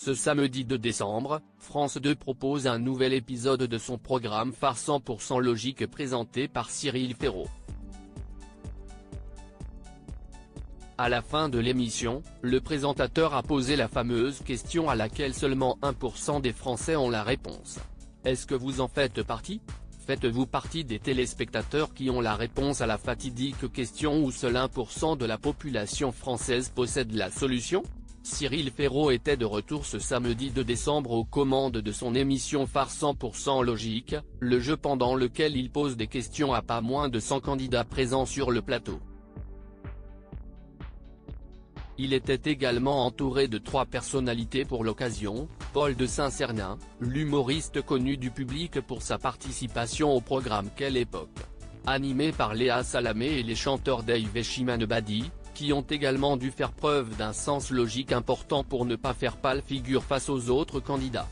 Ce samedi 2 décembre, France 2 propose un nouvel épisode de son programme phare 100% logique présenté par Cyril Ferraud. À la fin de l'émission, le présentateur a posé la fameuse question à laquelle seulement 1% des Français ont la réponse. Est-ce que vous en faites partie ? Faites-vous partie des téléspectateurs qui ont la réponse à la fatidique question ou seul 1% de la population française possède la solution ? Cyril Ferraud était de retour ce samedi 2 décembre aux commandes de son émission phare 100% logique, le jeu pendant lequel il pose des questions à pas moins de 100 candidats présents sur le plateau. Il était également entouré de 3 personnalités pour l'occasion: Paul de Saint-Cernin, l'humoriste connu du public pour sa participation au programme Quelle époque, animé par Léa Salamé, et les chanteurs Dave et Chimène Badi, qui ont également dû faire preuve d'un sens logique important pour ne pas faire pâle figure face aux autres candidats.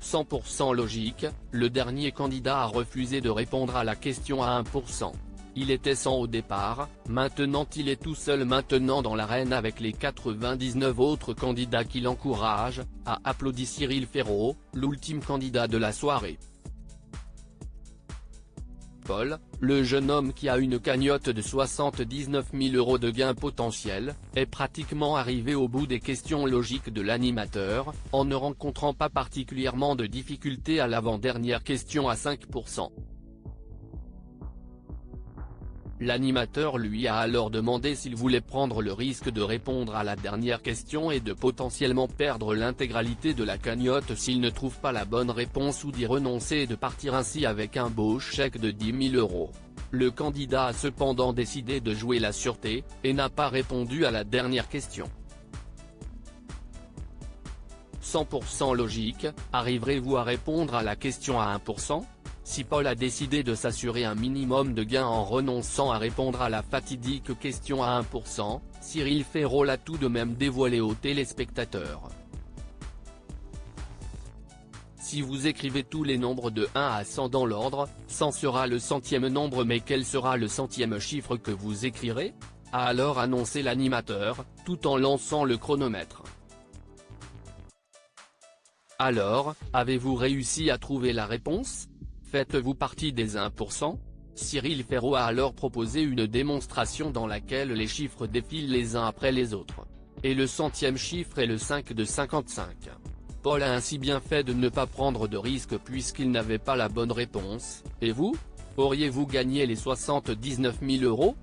100% logique, le dernier candidat a refusé de répondre à la question à 1%. Il était 100 au départ, maintenant il est tout seul maintenant dans l'arène avec les 99 autres candidats qui l'encouragent, a applaudi Cyril Ferraud, l'ultime candidat de la soirée. Paul, le jeune homme qui a une cagnotte de 79 000 € de gains potentiels, est pratiquement arrivé au bout des questions logiques de l'animateur, en ne rencontrant pas particulièrement de difficultés à l'avant-dernière question à 5%. L'animateur lui a alors demandé s'il voulait prendre le risque de répondre à la dernière question et de potentiellement perdre l'intégralité de la cagnotte s'il ne trouve pas la bonne réponse, ou d'y renoncer et de partir ainsi avec un beau chèque de 10 000 €. Le candidat a cependant décidé de jouer la sûreté, et n'a pas répondu à la dernière question. 100% logique, arriverez-vous à répondre à la question à 1%? Si Paul a décidé de s'assurer un minimum de gain en renonçant à répondre à la fatidique question à 1%, Cyril Ferraud l'a tout de même dévoilé aux téléspectateurs. Si vous écrivez tous les nombres de 1 à 100 dans l'ordre, 100 sera le centième nombre, mais quel sera le centième chiffre que vous écrirez ? A alors annoncé l'animateur, tout en lançant le chronomètre. Alors, avez-vous réussi à trouver la réponse ? Faites-vous partie des 1%? Cyril Ferraud a alors proposé une démonstration dans laquelle les chiffres défilent les uns après les autres. Et le centième chiffre est le 5 de 55. Paul a ainsi bien fait de ne pas prendre de risque puisqu'il n'avait pas la bonne réponse. Et vous ? Auriez-vous gagné les 79 000 €?